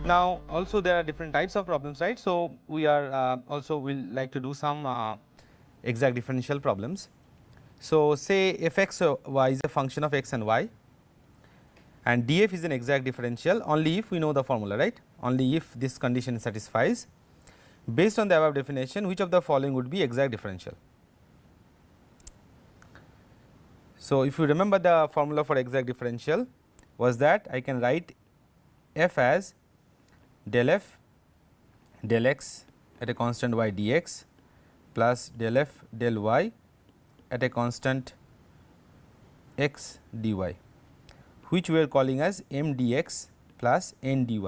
Now also there are different types of problems, right. So we are also will like to do some exact differential problems. So say f x y is a function of x and y, and df is an exact differential only if we know the formula, right, only if this condition satisfies. Based on the above definition, which of the following would be exact differential? So if you remember, the formula for exact differential was that I can write f as del f del x at a constant y dx plus del f del y at a constant x dy, which we are calling as m dx plus n dy.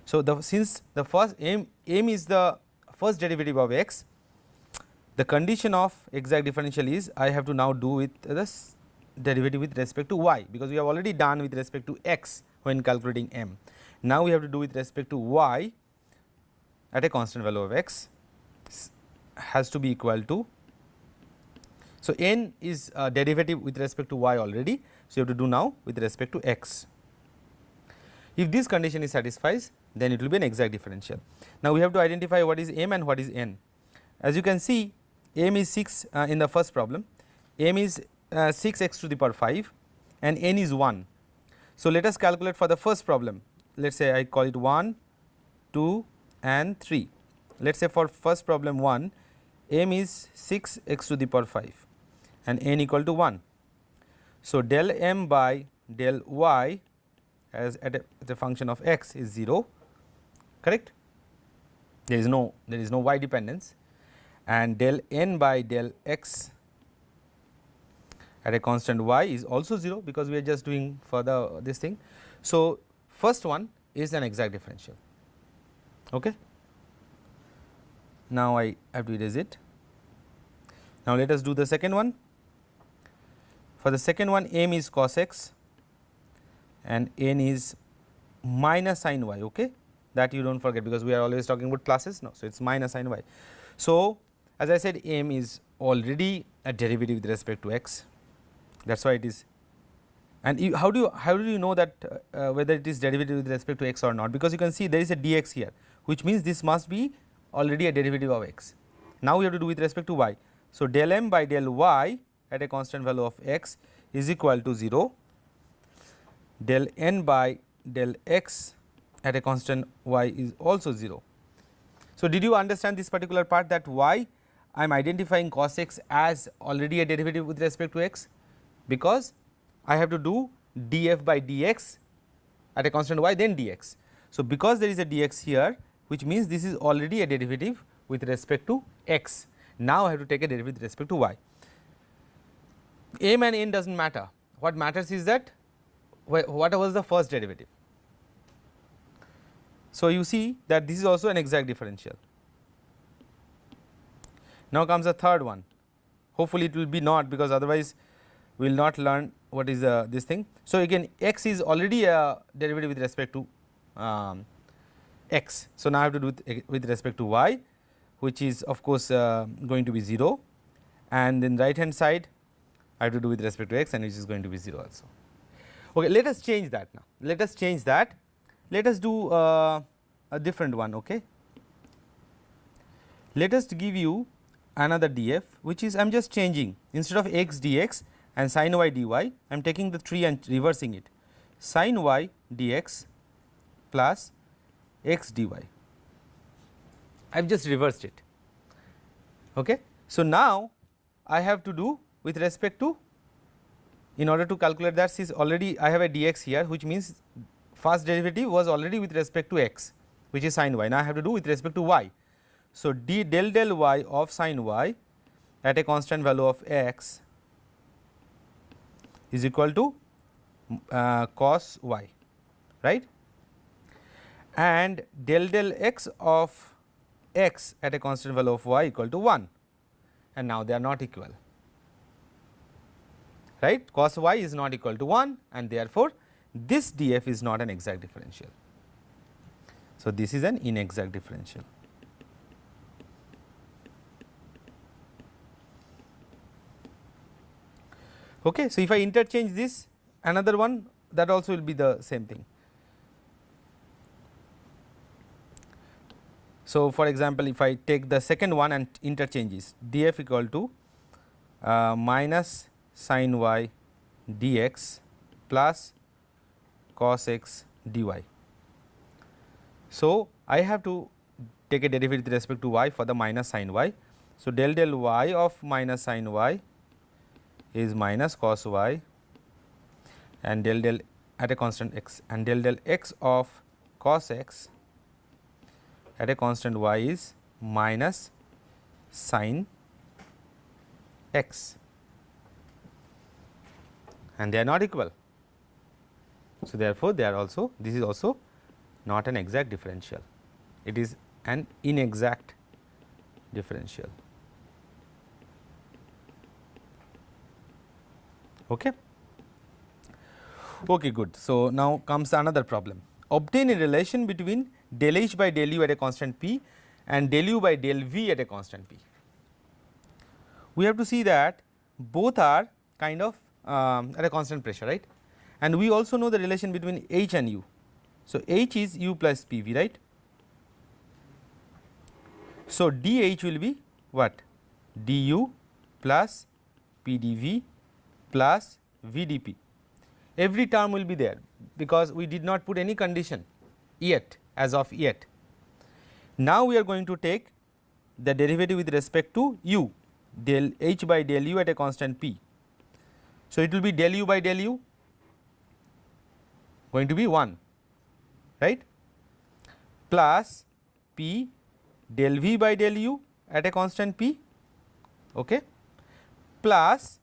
So since the first m is the first derivative of x, the condition of exact differential is I have to now do with the derivative with respect to y, because we have already done with respect to x when calculating m. Now we have to do with respect to y at a constant value of x has to be equal to. So n is a derivative with respect to y already. So you have to do now with respect to x. If this condition is satisfies, then it will be an exact differential. Now we have to identify what is m and what is n. As you can see, m is 6 in the first problem, m is 6 x to the power 5 and n is 1. So let us calculate for the first problem. Let us say I call it 1, 2 and 3. Let us say for first problem 1, m is 6 x to the power 5 and n equal to 1. So del m by del y as at a function of x is 0, correct. There is no y dependence, and del n by del x at a constant y is also 0, because we are just doing further this thing. So first one is an exact differential. Okay. Now I have to erase it. Now let us do the second one. For the second one, m is cos x and n is minus sin y, okay, that you do not forget, because we are always talking about pluses now. So it is minus sin y. So as I said, m is already a derivative with respect to x, that is why it is. And how do you know that whether it is derivative with respect to x or not? Because you can see there is a dx here, which means this must be already a derivative of x. Now we have to do with respect to y. So del m by del y at a constant value of x is equal to 0, del n by del x at a constant y is also 0. So did you understand this particular part, that why I am identifying cos x as already a derivative with respect to x? Because I have to do df by dx at a constant y then dx. So because there is a dx here, which means this is already a derivative with respect to x. Now I have to take a derivative with respect to y. M and n does not matter. What matters is that what was the first derivative. So you see that this is also an exact differential. Now comes the third one. Hopefully it will be not, because otherwise we will not learn what is this thing. So again, x is already a derivative with respect to x. So now I have to do it with respect to y, which is of course going to be 0, and then right hand side I have to do with respect to x, and which is going to be 0 also. Okay, let us change that now. Let us change that. Let us do a different one. Okay. Let us give you another df, which is I am just changing, instead of x dx and sin y dy, I am taking the 3 and reversing it, sin y dx plus x dy. I have just reversed it. Okay. So now I have to do with respect to, in order to calculate that, since already I have a dx here, which means first derivative was already with respect to x, which is sin y. Now I have to do with respect to y. So d del y of sin y at a constant value of x is equal to cos y, right, and del x of x at a constant value of y equal to 1, and now they are not equal, right. Cos y is not equal to 1, and therefore this df is not an exact differential. So this is an inexact differential. Okay. So if I interchange this, another one, that also will be the same thing. So, for example, if I take the second one and interchanges df equal to minus sin y dx plus cos x dy. So, I have to take a derivative with respect to y for the minus sin y. So, del y of minus sin y is minus cos y and del at a constant x, and del x of cos x at a constant y is minus sin x, and they are not equal. So, therefore, they are also, this is also not an exact differential, it is an inexact differential. Okay. Okay, good. So, now comes another problem. Obtain a relation between del h by del u at a constant p and del u by del v at a constant p. We have to see that both are kind of at a constant pressure, right, and we also know the relation between h and u. So, h is u plus p v, right. So, dh will be what? du plus p dv plus v dp. Every term will be there, because we did not put any condition yet, as of yet. Now, we are going to take the derivative with respect to u, del h by del u at a constant p. So, it will be del u by del u going to be 1, right, plus p del v by del u at a constant p, okay, plus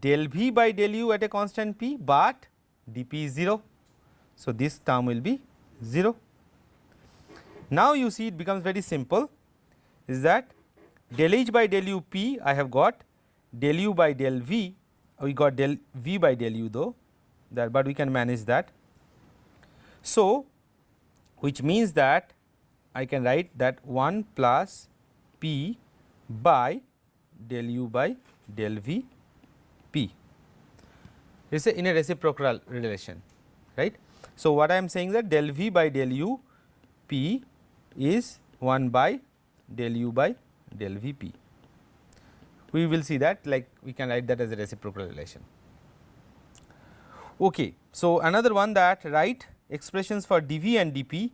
del v by del u at a constant p, but dp is 0. So, this term will be 0. Now, you see it becomes very simple, is that del h by del u p, I have got del u by del v, we got del v by del u though that, but we can manage that. So, which means that I can write that 1 plus p by del u by del v p. It is in a reciprocal relation, right. So, what I am saying that del v by del u p is 1 by del u by del v p. We will see that, like we can write that as a reciprocal relation. Okay. So, another one, that write expressions for dv and dp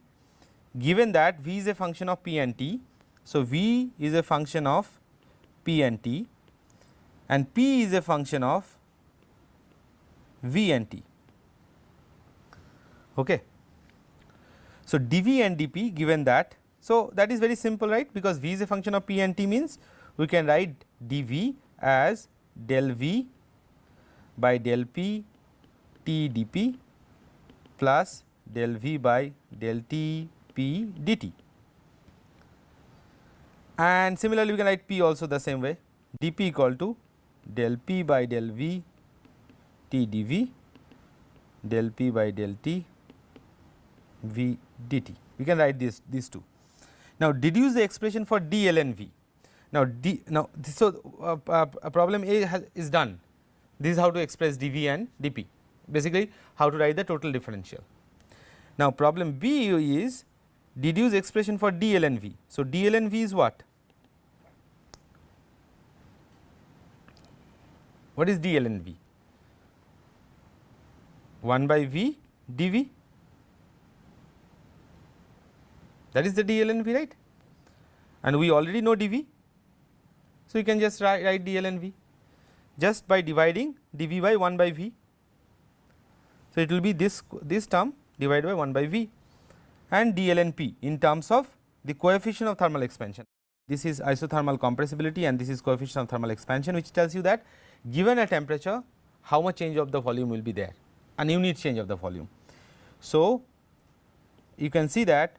given that v is a function of p and t. So, v is a function of p and t and p is a function of v and t. Okay. So, dv and dp given that, so that is very simple, right, because v is a function of p and t means we can write dv as del v by del p t dp plus del v by del t p dt, and similarly we can write p also the same way, dp equal to del p by del v t dv del p by del t v dt. We can write these two. Now, deduce the expression for dl and v. Now, so problem A is done. This is how to express dv and dp, basically how to write the total differential. Now, problem B is deduce expression for dl and v. So, dl and v is what? What is dl and v? 1 by v dv, that is the dl and v, right, and we already know dv. So, you can just write dl and v just by dividing dv by 1 by v. So, it will be this term divided by 1 by v and dl and p in terms of the coefficient of thermal expansion. This is isothermal compressibility and this is coefficient of thermal expansion, which tells you that given a temperature how much change of the volume will be there, an unit change of the volume. So, you can see that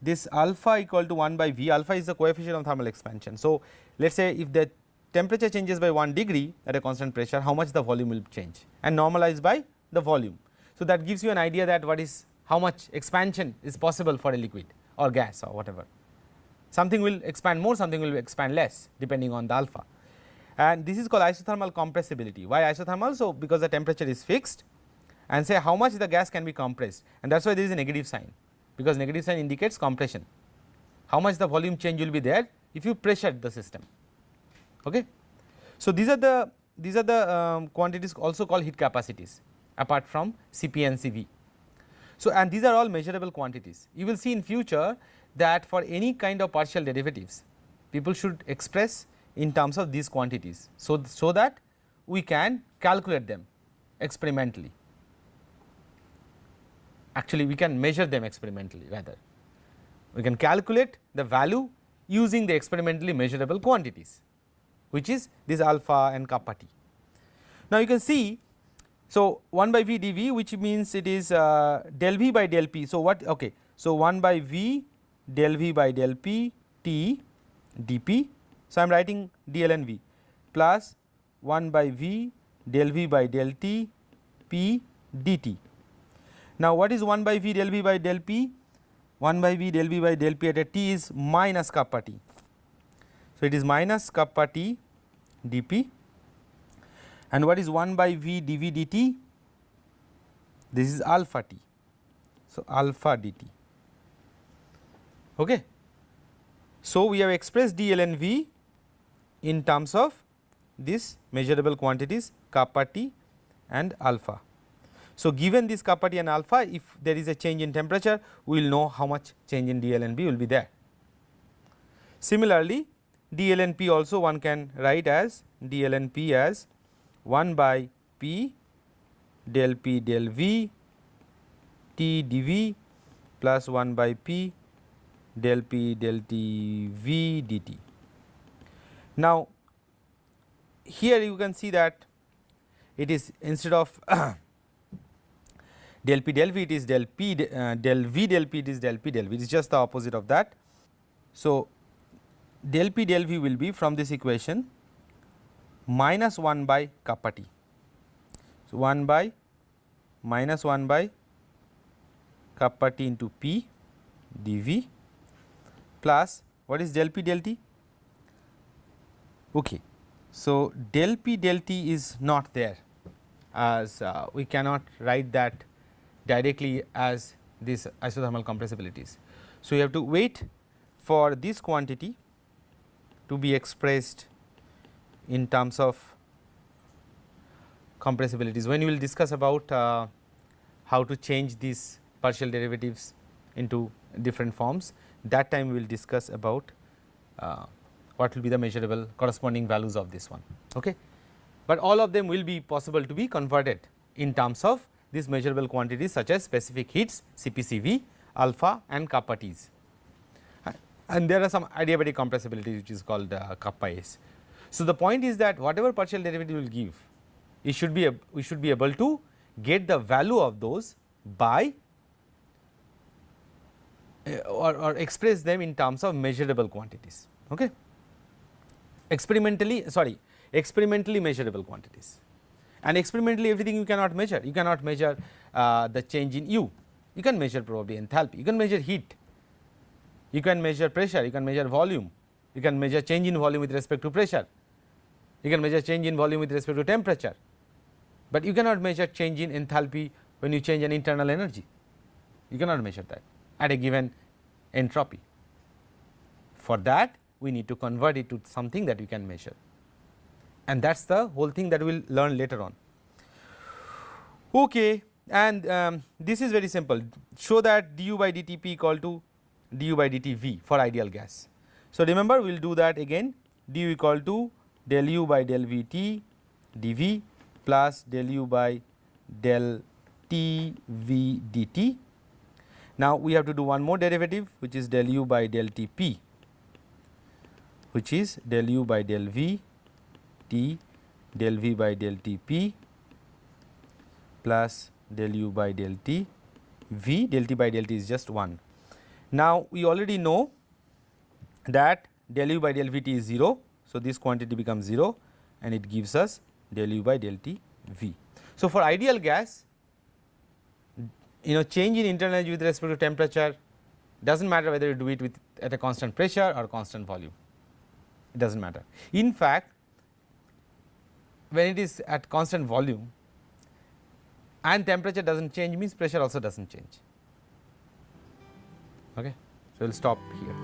this alpha equal to 1 by v, alpha is the coefficient of thermal expansion. So, let us say if the temperature changes by 1 degree at a constant pressure, how much the volume will change, and normalized by the volume. So, that gives you an idea that what is, how much expansion is possible for a liquid or gas or whatever. Something will expand more, something will expand less depending on the alpha, and this is called isothermal compressibility. Why isothermal? So, because the temperature is fixed and say how much the gas can be compressed, and that is why there is a negative sign, because negative sign indicates compression, how much the volume change will be there if you pressure the system. Okay. So, these are the quantities also called heat capacities apart from Cp and Cv. So, and these are all measurable quantities. You will see in future that for any kind of partial derivatives people should express in terms of these quantities. So that we can calculate them experimentally. Actually we can measure them experimentally, rather we can calculate the value using the experimentally measurable quantities, which is this alpha and kappa T. Now you can see, so 1 by V dV, which means it is del V by del P. So what, okay, so 1 by V del V by del P T dP. So I am writing dl and V plus 1 by V del V by del T P dt. Now what is 1 by V del V by del P? 1 by V del V by del P at a T is minus kappa T. So it is minus kappa T dP, and what is 1 by V dV dt? This is alpha T. So alpha dt. Okay. So we have expressed dl and V in terms of these measurable quantities kappa T and alpha. So given this kappa T and alpha, if there is a change in temperature, we will know how much change in dl and V will be there. Similarly, dl and P also one can write as dl and P as 1 by P del P del V T dV plus 1 by P del P del T V dt. Now here you can see that it is instead of del P del V, it is del P del V del P, it is del P del V, it is just the opposite of that. So del P del V will be from this equation minus 1 by kappa T. So 1 by minus 1 by kappa T into P dV plus what is del P del T? Okay. So del P del T is not there, as we cannot write that directly as these isothermal compressibilities. So you have to wait for this quantity to be expressed in terms of compressibilities. When we will discuss about how to change these partial derivatives into different forms, that time we will discuss about what will be the measurable corresponding values of this one. Okay. But all of them will be possible to be converted in terms of these measurable quantities such as specific heats Cp Cv, alpha and kappa T's, and there are some adiabatic compressibility which is called kappa A's. So the point is that whatever partial derivative will give, it should be we should be able to get the value of those by or express them in terms of measurable quantities. Okay. Experimentally measurable quantities, and experimentally everything you cannot measure. You cannot measure the change in U, you can measure probably enthalpy, you can measure heat, you can measure pressure, you can measure volume, you can measure change in volume with respect to pressure, you can measure change in volume with respect to temperature, but you cannot measure change in enthalpy when you change an internal energy. You cannot measure that at a given entropy. For that we need to convert it to something that we can measure, and that is the whole thing that we will learn later on. Okay. And this is very simple. Show that du by dT P equal to du by dt V for ideal gas. So remember, we will do that again. Du equal to del u by del V T dV plus del u by del T V dt. Now we have to do one more derivative, which is del u by del T P, which is del u by del V T del V by del T P plus del u by del T V. Del T by del T is just 1. Now we already know that del u by del V T is 0. So this quantity becomes 0 and it gives us del u by del T V. So for ideal gas, change in internal energy with respect to temperature does not matter whether you do it with at a constant pressure or constant volume, it does not matter. In fact, when it is at constant volume and temperature does not change, means pressure also does not change. Okay. So we will stop here.